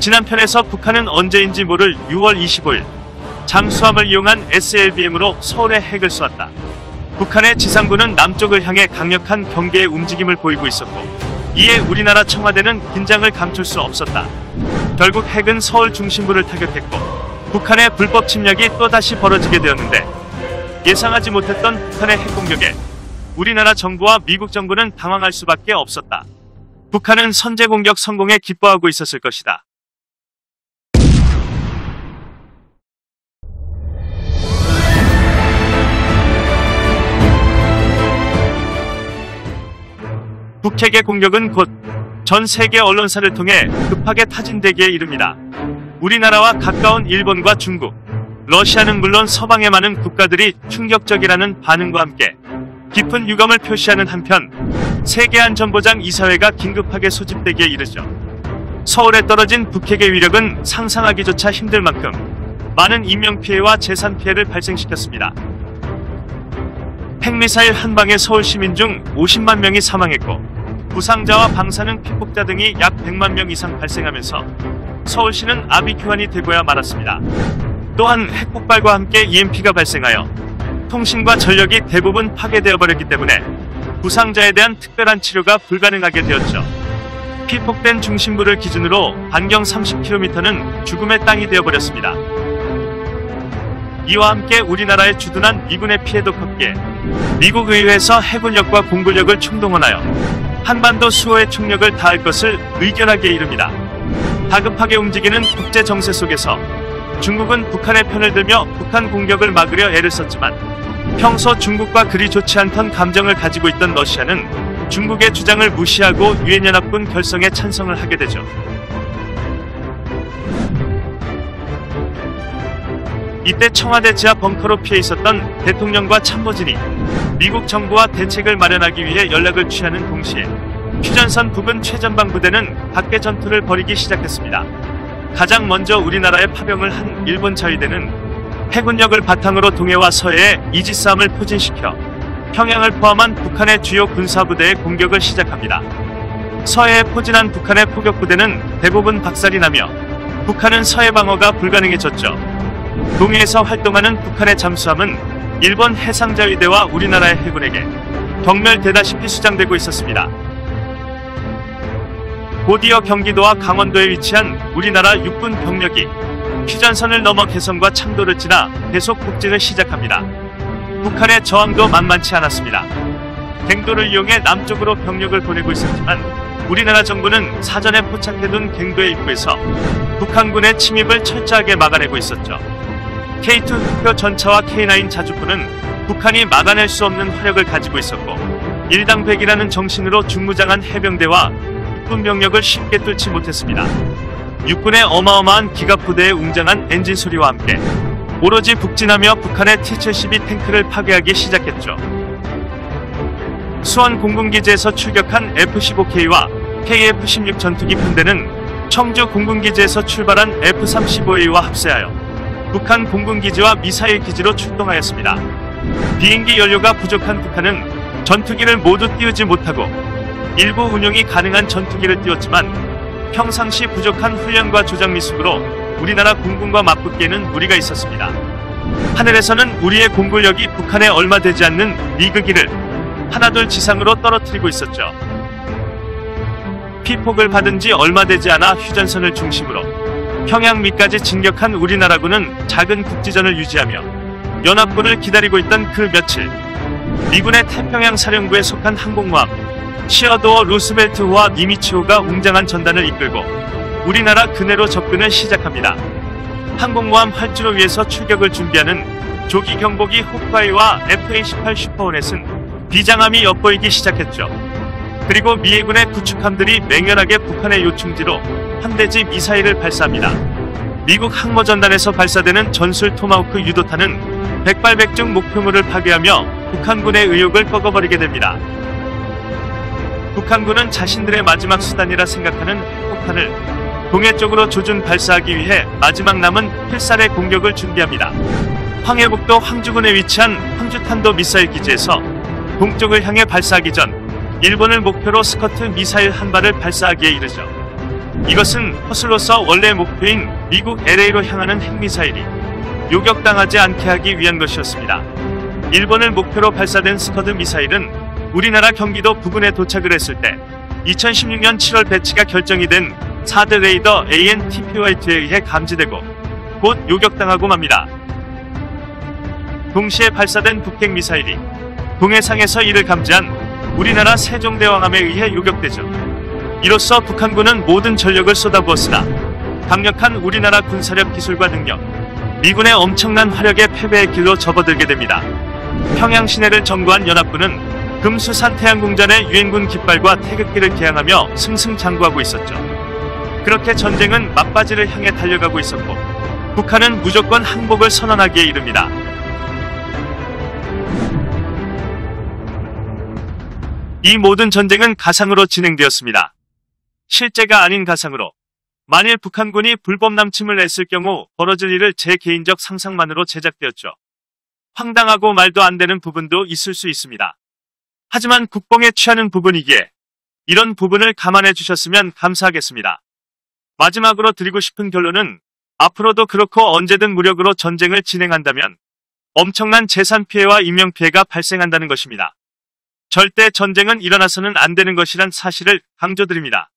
지난 편에서 북한은 언제인지 모를 6월 25일 잠수함을 이용한 SLBM으로 서울에 핵을 쏘았다. 북한의 지상군은 남쪽을 향해 강력한 경계의 움직임을 보이고 있었고, 이에 우리나라 청와대는 긴장을 감출 수 없었다. 결국 핵은 서울 중심부를 타격했고 북한의 불법 침략이 또다시 벌어지게 되었는데, 예상하지 못했던 북한의 핵 공격에 우리나라 정부와 미국 정부는 당황할 수밖에 없었다. 북한은 선제 공격 성공에 기뻐하고 있었을 것이다. 북핵의 공격은 곧 전 세계 언론사를 통해 급하게 타진되기에 이릅니다. 우리나라와 가까운 일본과 중국, 러시아는 물론 서방의 많은 국가들이 충격적이라는 반응과 함께 깊은 유감을 표시하는 한편, 세계안전보장 이사회가 긴급하게 소집되기에 이르죠. 서울에 떨어진 북핵의 위력은 상상하기조차 힘들 만큼 많은 인명피해와 재산피해를 발생시켰습니다. 핵미사일 한 방에 서울 시민 중 50만 명이 사망했고, 부상자와 방사능 피폭자 등이 약 100만 명 이상 발생하면서 서울시는 아비규환이 되고야 말았습니다. 또한 핵폭발과 함께 EMP가 발생하여 통신과 전력이 대부분 파괴되어 버렸기 때문에 부상자에 대한 특별한 치료가 불가능하게 되었죠. 피폭된 중심부를 기준으로 반경 30km는 죽음의 땅이 되어버렸습니다. 이와 함께 우리나라에 주둔한 미군의 피해도 컸기에 미국 의회에서 해군력과 공군력을 총동원하여 한반도 수호의 총력을 다할 것을 의결하기에 이릅니다. 다급하게 움직이는 국제 정세 속에서 중국은 북한의 편을 들며 북한 공격을 막으려 애를 썼지만, 평소 중국과 그리 좋지 않던 감정을 가지고 있던 러시아는 중국의 주장을 무시하고 유엔연합군 결성에 찬성을 하게 되죠. 이때 청와대 지하 벙커로 피해 있었던 대통령과 참모진이 미국 정부와 대책을 마련하기 위해 연락을 취하는 동시에 휴전선 부근 최전방 부대는 각계 전투를 벌이기 시작했습니다. 가장 먼저 우리나라에 파병을 한 일본 자위대는 해군력을 바탕으로 동해와 서해에 이지스함을 포진시켜 평양을 포함한 북한의 주요 군사부대의 공격을 시작합니다. 서해에 포진한 북한의 포격부대는 대부분 박살이 나며 북한은 서해 방어가 불가능해졌죠. 동해에서 활동하는 북한의 잠수함은 일본 해상자위대와 우리나라의 해군에게 경멸되다시피 수장되고 있었습니다. 곧이어 경기도와 강원도에 위치한 우리나라 육군 병력이 휴전선을 넘어 개성과 창도를 지나 계속 북진을 시작합니다. 북한의 저항도 만만치 않았습니다. 갱도를 이용해 남쪽으로 병력을 보내고 있었지만, 우리나라 정부는 사전에 포착해둔 갱도의 입구에서 북한군의 침입을 철저하게 막아내고 있었죠. K2 흑표 전차와 K9 자주포는 북한이 막아낼 수 없는 화력을 가지고 있었고, 일당백이라는 정신으로 중무장한 해병대와 육군 병력을 쉽게 뚫지 못했습니다. 육군의 어마어마한 기갑부대에 웅장한 엔진 소리와 함께 오로지 북진하며 북한의 T-72 탱크를 파괴하기 시작했죠. 수원 공군기지에서 출격한 F-15K와 KF-16 전투기 편대는 청주 공군기지에서 출발한 F-35A와 합세하여 북한 공군기지와 미사일 기지로 출동하였습니다. 비행기 연료가 부족한 북한은 전투기를 모두 띄우지 못하고 일부 운용이 가능한 전투기를 띄웠지만, 평상시 부족한 훈련과 조작 미숙으로 우리나라 공군과 맞붙기에는 무리가 있었습니다. 하늘에서는 우리의 공군력이 북한에 얼마 되지 않는 미그기를 하나둘 지상으로 떨어뜨리고 있었죠. 피폭을 받은 지 얼마 되지 않아 휴전선을 중심으로 평양 밑까지 진격한 우리나라군은 작은 국지전을 유지하며 연합군을 기다리고 있던 그 며칠, 미군의 태평양 사령부에 속한 항공모함 시어도어 루스벨트호와 니미츠호가 웅장한 전단을 이끌고 우리나라 근해로 접근을 시작합니다. 항공모함 활주로 위에서 출격을 준비하는 조기 경보기 호크아이와 FA-18 슈퍼호넷은 비장함이 엿보이기 시작했죠. 그리고 미해군의 구축함들이 맹렬하게 북한의 요충지로 함대지 미사일을 발사합니다. 미국 항모전단에서 발사되는 전술 토마호크 유도탄은 백발백중 목표물을 파괴하며 북한군의 의욕을 꺾어버리게 됩니다. 북한군은 자신들의 마지막 수단이라 생각하는 핵폭탄을 동해 쪽으로 조준 발사하기 위해 마지막 남은 필살의 공격을 준비합니다. 황해북도 황주군에 위치한 황주탄도 미사일 기지에서 동쪽을 향해 발사하기 전 일본을 목표로 스커트 미사일 한 발을 발사하기에 이르죠. 이것은 허슬로서 원래 목표인 미국 LA로 향하는 핵미사일이 요격당하지 않게 하기 위한 것이었습니다. 일본을 목표로 발사된 스커드 미사일은 우리나라 경기도 부근에 도착을 했을 때 2016년 7월 배치가 결정이 된 4대 레이더 AN/TPY-2에 의해 감지되고 곧 요격당하고 맙니다. 동시에 발사된 북핵 미사일이 동해상에서 이를 감지한 우리나라 세종대왕함에 의해 요격되죠. 이로써 북한군은 모든 전력을 쏟아부었으나 강력한 우리나라 군사력 기술과 능력, 미군의 엄청난 화력의 패배의 길로 접어들게 됩니다. 평양 시내를 점거한 연합군은 금수산 태양궁전의 유엔군 깃발과 태극기를 개항하며 승승장구하고 있었죠. 그렇게 전쟁은 막바지를 향해 달려가고 있었고 북한은 무조건 항복을 선언하기에 이릅니다. 이 모든 전쟁은 가상으로 진행되었습니다. 실제가 아닌 가상으로. 만일 북한군이 불법 남침을 했을 경우 벌어질 일을 제 개인적 상상만으로 제작되었죠. 황당하고 말도 안 되는 부분도 있을 수 있습니다. 하지만 국뽕에 취하는 부분이기에 이런 부분을 감안해 주셨으면 감사하겠습니다. 마지막으로 드리고 싶은 결론은 앞으로도 그렇고 언제든 무력으로 전쟁을 진행한다면 엄청난 재산 피해와 인명 피해가 발생한다는 것입니다. 절대 전쟁은 일어나서는 안 되는 것이란 사실을 강조드립니다.